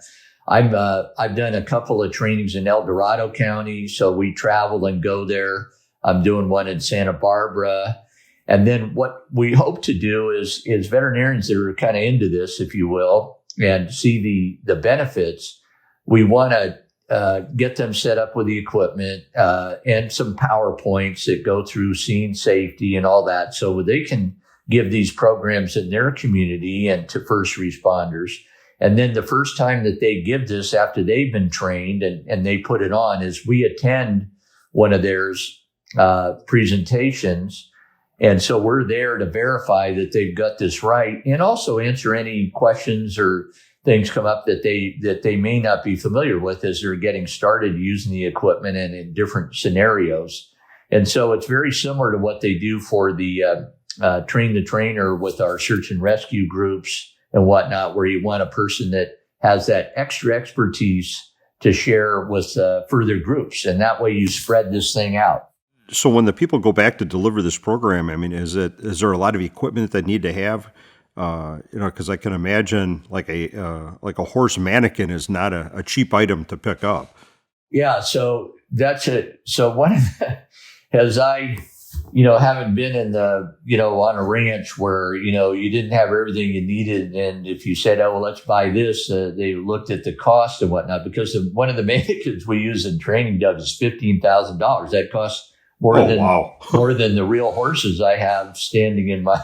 [SPEAKER 2] I've done a couple of trainings in El Dorado County, so we travel and go there. I'm doing one in Santa Barbara. And then what we hope to do is veterinarians that are kind of into this, if you will, and see the benefits, we want to get them set up with the equipment and some PowerPoints that go through scene safety and all that, so they can give these programs in their community and to first responders. And then the first time that they give this after they've been trained and they put it on is we attend one of their presentations. And so we're there to verify that they've got this right, and also answer any questions or things come up that they may not be familiar with as they're getting started using the equipment and in different scenarios. And so it's very similar to what they do for the train the trainer with our search and rescue groups and whatnot, where you want a person that has that extra expertise to share with further groups. And that way you spread this thing out.
[SPEAKER 1] So when the people go back to deliver this program, I mean, is there a lot of equipment that they need to have? Because I can imagine like a horse mannequin is not a cheap item to pick up.
[SPEAKER 2] Yeah, so that's it. So one of as I, haven't been in on a ranch where, you didn't have everything you needed. And if you said, oh, well, let's buy this, they looked at the cost and whatnot, because one of the mannequins we use in training, Doug, is $15,000. That costs more than the real horses I have standing in my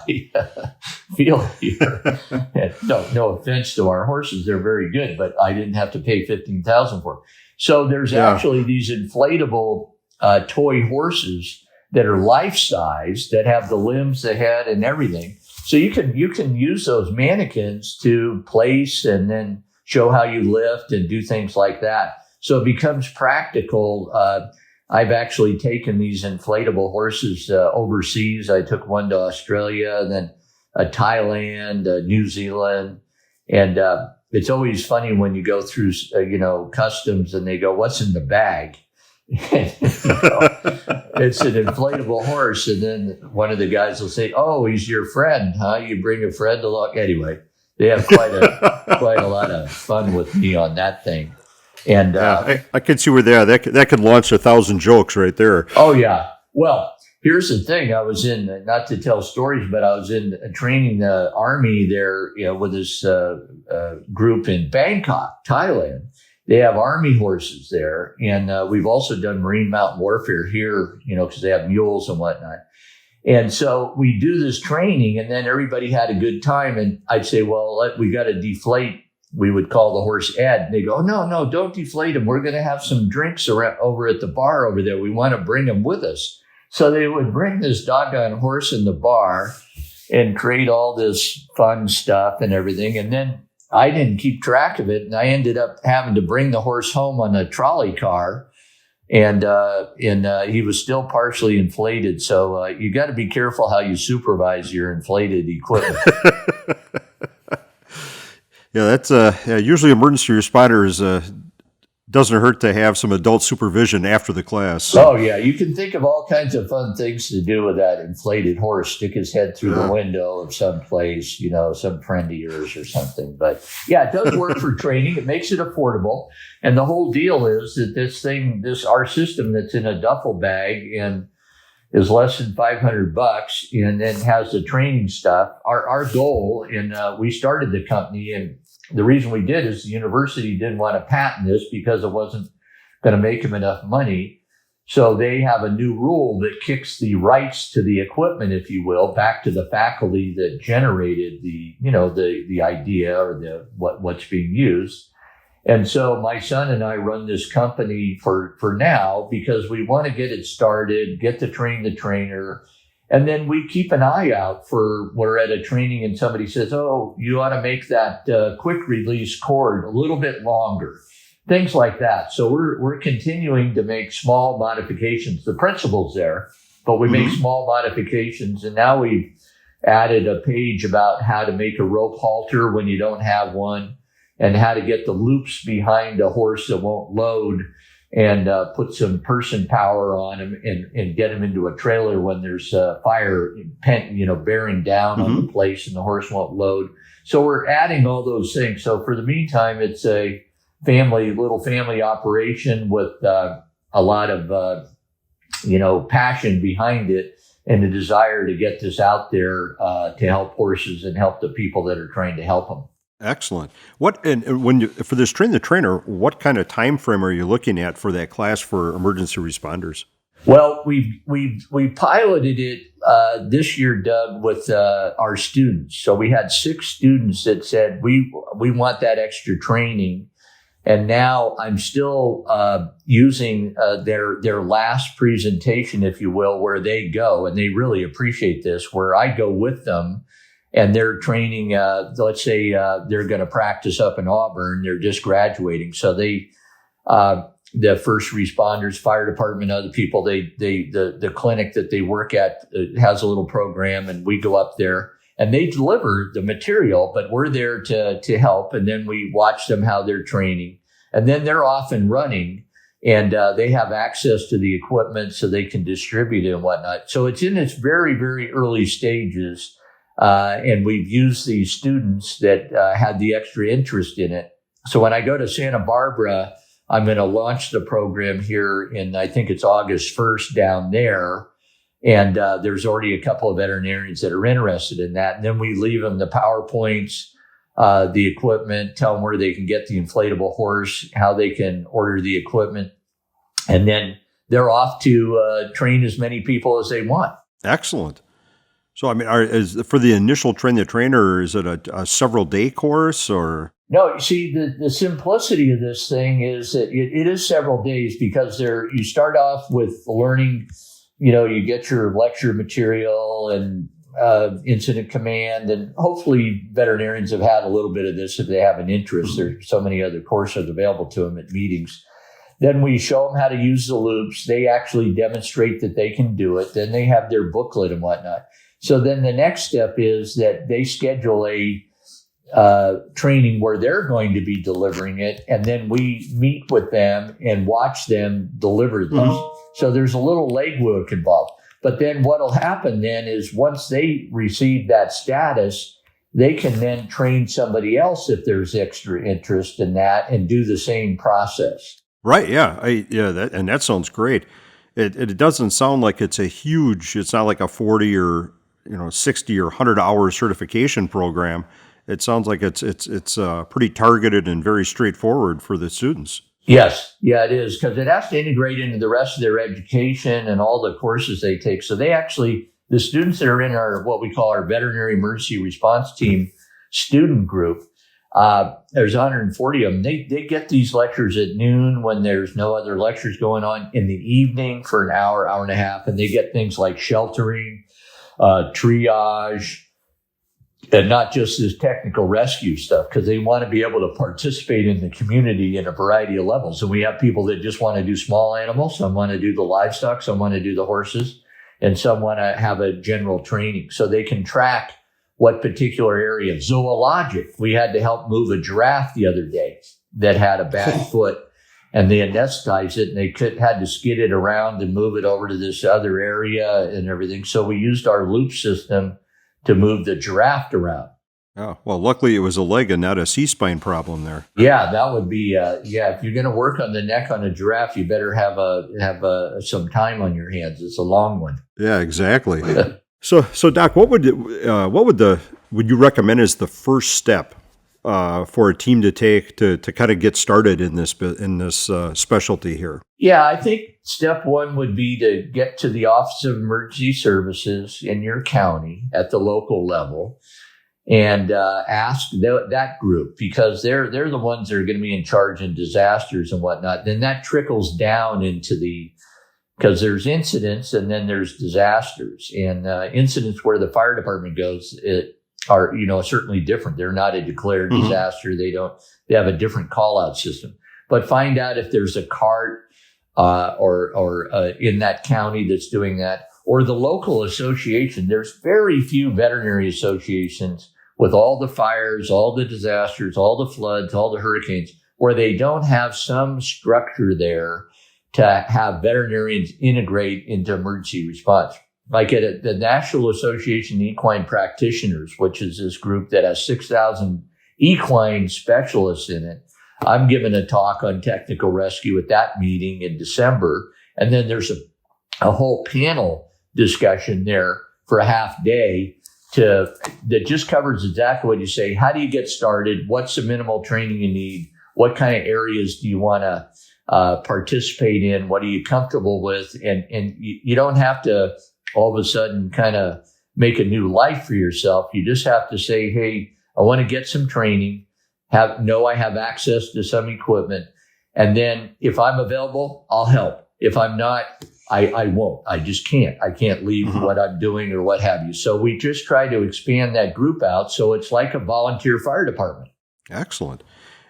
[SPEAKER 2] field here. And no offense to our horses, they're very good, but I didn't have to pay $15,000 for them. So there's actually these inflatable toy horses that are life size, that have the limbs, the head, and everything. So you can use those mannequins to place and then show how you lift and do things like that. So it becomes practical. I've actually taken these inflatable horses overseas. I took one to Australia, then Thailand, New Zealand. And it's always funny when you go through, customs and they go, what's in the bag? It's an inflatable horse. And then one of the guys will say, oh, he's your friend, huh? You bring a friend along. Anyway, they have quite a lot of fun with me on that thing. And
[SPEAKER 1] I can see where that could launch 1,000 jokes right there.
[SPEAKER 2] Oh yeah. Well, here's the thing. I was in, not to tell stories, but I was in training the army there, with this group in Bangkok, Thailand. They have army horses there, and we've also done marine mountain warfare here, because they have mules and whatnot. And so we do this training, and then everybody had a good time. And I'd say, well, we got to deflate. We would call the horse Ed. And they go, no, don't deflate him. We're going to have some drinks over at the bar over there. We want to bring him with us. So they would bring this doggone horse in the bar and create all this fun stuff and everything. And then I didn't keep track of it, and I ended up having to bring the horse home on a trolley car, and he was still partially inflated. So you got to be careful how you supervise your inflated equipment.
[SPEAKER 1] Yeah, that's usually emergency responders. Doesn't hurt to have some adult supervision after the class. So.
[SPEAKER 2] Oh, yeah. You can think of all kinds of fun things to do with that inflated horse. Stick his head through the window of some place, some friend of yours or something. But yeah, it does work for training. It makes it affordable. And the whole deal is that our system that's in a duffel bag and is less than $500 and then has the training stuff. Our goal, and we started the company, and the reason we did is the university didn't want to patent this because it wasn't going to make them enough money. So they have a new rule that kicks the rights to the equipment, if you will, back to the faculty that generated the idea or what's being used. And so my son and I run this company for now because we want to get it started, get to train the trainer. And then we keep an eye out we're at a training and somebody says, oh, you ought to make that quick release cord a little bit longer, things like that. So we're continuing to make small modifications. The principle's there, but we make small modifications. And now we've added a page about how to make a rope halter when you don't have one and how to get the loops behind a horse that won't load and put some person power on him and get him into a trailer when there's fire bearing down on the place and the horse won't load. So we're adding all those things. So for the meantime, it's a little family operation with a lot of, passion behind it and a desire to get this out there to help horses and help the people that are trying to help them.
[SPEAKER 1] Excellent. For this train the trainer, what kind of time frame are you looking at for that class for emergency responders?
[SPEAKER 2] Well, we piloted it this year, Doug, with our students. So we had 6 students that said we want that extra training, and now I'm still using their last presentation, if you will, where they go, and they really appreciate this, where I go with them. And they're training, let's say they're going to practice up in Auburn. They're just graduating. So the first responders, fire department, other people, the clinic that they work at has a little program, and we go up there and they deliver the material, but we're there to help. And then we watch them how they're training, and then they're off and running, and they have access to the equipment so they can distribute it and whatnot. So it's in its very, very early stages. And we've used these students that had the extra interest in it. So when I go to Santa Barbara, I'm going to launch the program here in, I think it's August 1st down there. And there's already a couple of veterinarians that are interested in that. And then we leave them the PowerPoints, the equipment, tell them where they can get the inflatable horse, how they can order the equipment. And then they're off to train as many people as they want.
[SPEAKER 1] Excellent. So, I mean, for the initial train the trainer, is it a several day course or?
[SPEAKER 2] No, you see, the simplicity of this thing is that it is several days because you start off with learning, you get your lecture material and incident command, and hopefully veterinarians have had a little bit of this if they have an interest. There's so many other courses available to them at meetings. Then we show them how to use the loops. They actually demonstrate that they can do it. Then they have their booklet and whatnot. So then the next step is that they schedule a training where they're going to be delivering it, and then we meet with them and watch them deliver these. So there's a little legwork involved. But then what will happen then is once they receive that status, they can then train somebody else if there's extra interest in that and do the same process.
[SPEAKER 1] Right. Yeah. That sounds great. It doesn't sound like it's not like a 40 or 60 or 100 hour certification program. It sounds like it's pretty targeted and very straightforward for the students.
[SPEAKER 2] Yes. Yeah, it is, because it has to integrate into the rest of their education and all the courses they take. So the students that are in what we call our veterinary emergency response team student group, there's 140 of them. They get these lectures at noon when there's no other lectures going on, in the evening for an hour and a half. And they get things like sheltering, triage, and not just this technical rescue stuff, because they want to be able to participate in the community in a variety of levels. And we have people that just want to do small animals. Some want to do the livestock. Some want to do the horses. And some want to have a general training so they can track what particular area. Zoologic. We had to help move a giraffe the other day that had a bad foot, and they anesthetized it, and they had to skid it around and move it over to this other area and everything. So we used our loop system to move the giraffe around.
[SPEAKER 1] Oh, well, luckily it was a leg and not a C-spine problem there.
[SPEAKER 2] Yeah, that would be, if you're going to work on the neck on a giraffe, you better have some time on your hands. It's a long one.
[SPEAKER 1] Yeah, exactly. So Doc, what would you recommend as the first step for a team to take to kind of get started in this specialty here?
[SPEAKER 2] Yeah, I think step one would be to get to the Office of Emergency Services in your county at the local level and ask that group, because they're the ones that are going to be in charge in disasters and whatnot. Then that trickles down into because there's incidents and then there's disasters, and incidents where the fire department goes are certainly different. They're not a declared disaster. They have a different call out system. But find out if there's a cart or in that county that's doing that, or the local association. There's very few veterinary associations with all the fires, all the disasters, all the floods, all the hurricanes, where they don't have some structure there to have veterinarians integrate into emergency response. Like at the National Association of Equine Practitioners, which is this group that has 6,000 equine specialists in it. I'm giving a talk on technical rescue at that meeting in December. And then there's a whole panel discussion there for a half day that just covers exactly what you say. How do you get started? What's the minimal training you need? What kind of areas do you want to participate in? What are you comfortable with? And you don't have to all of a sudden kind of make a new life for yourself. You just have to say, hey, I want to get some training, I have access to some equipment. And then if I'm available, I'll help. If I'm not, I won't. I just can't. I can't leave what I'm doing or what have you. So we just try to expand that group out so it's like a volunteer fire department.
[SPEAKER 1] Excellent.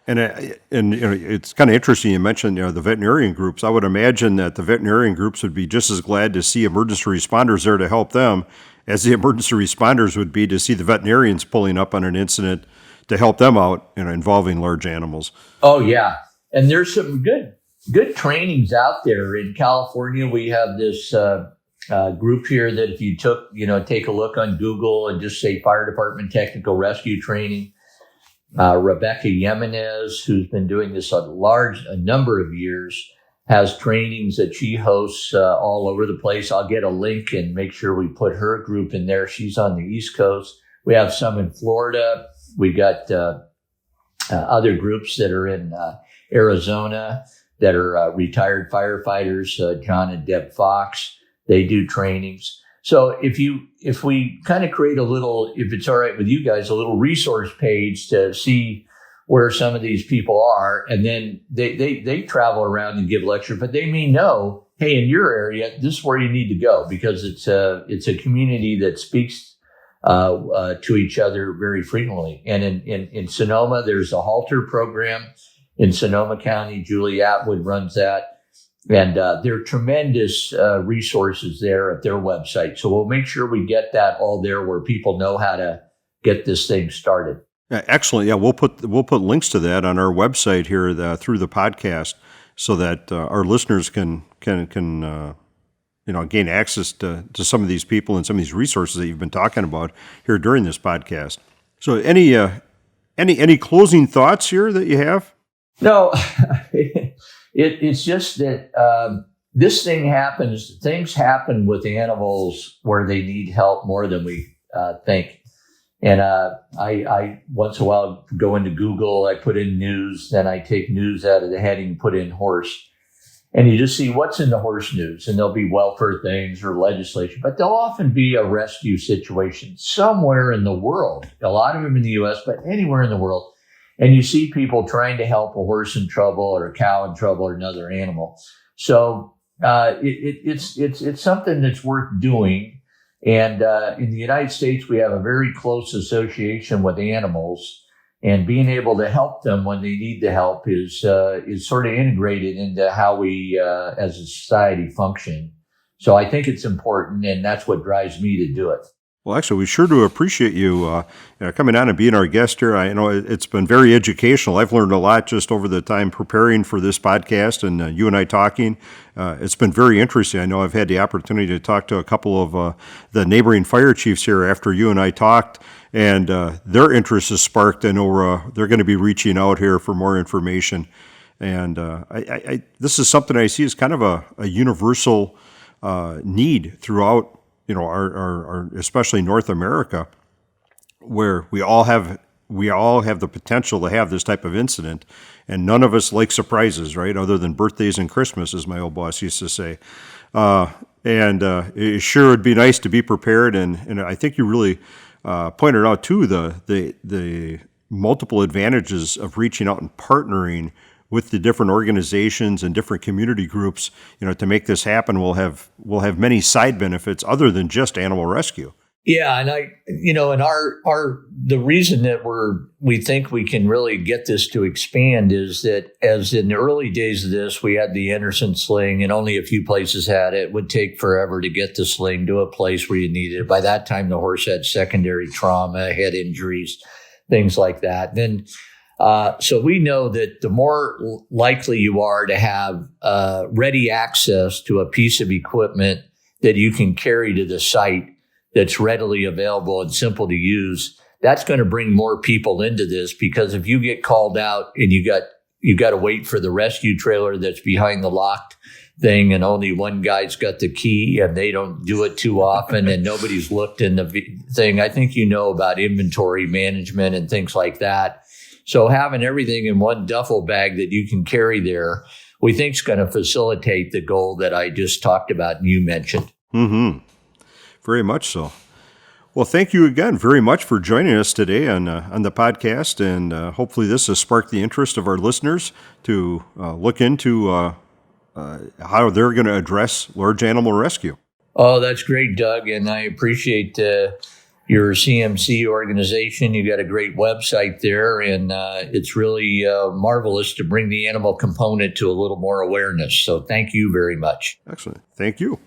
[SPEAKER 1] And it's kind of interesting you mentioned the veterinarian groups. I would imagine that the veterinarian groups would be just as glad to see emergency responders there to help them as the emergency responders would be to see the veterinarians pulling up on an incident to help them out involving large animals. Oh,
[SPEAKER 2] yeah. And there's some good trainings out there. In California, we have this group here that if you take a look on Google and just say fire department technical rescue training, Rebecca Jimenez, who's been doing this a number of years, has trainings that she hosts all over the place. I'll get a link and make sure we put her group in there. She's on the East Coast. We have some in Florida. We got other groups that are in Arizona that are retired firefighters, John and Deb Fox. They do trainings. So if we kind of create a little, if it's all right with you guys, a little resource page to see where some of these people are, and then they travel around and give lectures, but they may know, hey, in your area, this is where you need to go, because it's a community that speaks to each other very frequently. And in Sonoma, there's a halter program in Sonoma County. Julie Atwood runs that. And there are tremendous resources there at their website. So we'll make sure we get that all there where people know how to get this thing started.
[SPEAKER 1] Excellent. Yeah, we'll put links to that on our website here through the podcast, so that our listeners can gain access to some of these people and some of these resources that you've been talking about here during this podcast. So any closing thoughts here that you have?
[SPEAKER 2] No. It's just that this thing happens. Things happen with animals where they need help more than we think. And I once in a while go into Google. I put in news, then I take news out of the heading, put in horse, and you just see what's in the horse news. And there'll be welfare things or legislation, but there'll often be a rescue situation somewhere in the world. A lot of them in the U.S., but anywhere in the world. And you see people trying to help a horse in trouble or a cow in trouble or another animal. So it's something that's worth doing. And in the United States, we have a very close association with animals. And being able to help them when they need the help is sort of integrated into how we, as a society, function. So I think it's important, and that's what drives me to do it.
[SPEAKER 1] Well, actually, we sure do appreciate you, coming on and being our guest here. I know it's been very educational. I've learned a lot just over the time preparing for this podcast and you and I talking. It's been very interesting. I know I've had the opportunity to talk to a couple of the neighboring fire chiefs here after you and I talked, and their interest is sparked. I know they're going to be reaching out here for more information. And this is something I see as kind of a universal need throughout, our especially North America, where we all have the potential to have this type of incident, and none of us like surprises, right? Other than birthdays and Christmas, as my old boss used to say. It sure would be nice to be prepared, and I think you really pointed out too the multiple advantages of reaching out and partnering with the different organizations and different community groups, to make this happen. We'll have many side benefits other than just animal rescue.
[SPEAKER 2] Yeah, and the reason that we think we can really get this to expand is that, as in the early days of this, we had the Anderson Sling, and only a few places had it. It would take forever to get the sling to a place where you needed it. By that time, the horse had secondary trauma, head injuries, things like that. Then, so we know that the more likely you are to have ready access to a piece of equipment that you can carry to the site that's readily available and simple to use, that's going to bring more people into this. Because if you get called out and you got to wait for the rescue trailer that's behind the locked thing, and only one guy's got the key, and they don't do it too often, and nobody's looked in the thing. I think about inventory management and things like that. So having everything in one duffel bag that you can carry there, we think is going to facilitate the goal that I just talked about and you mentioned.
[SPEAKER 1] Mm-hmm. Very much so. Well, thank you again very much for joining us today on the podcast, and hopefully this has sparked the interest of our listeners to look into how they're going to address large animal rescue.
[SPEAKER 2] Oh, that's great, Doug, and I appreciate your CMC organization. You got a great website there, and it's really marvelous to bring the animal component to a little more awareness. So thank you very much.
[SPEAKER 1] Excellent. Thank you.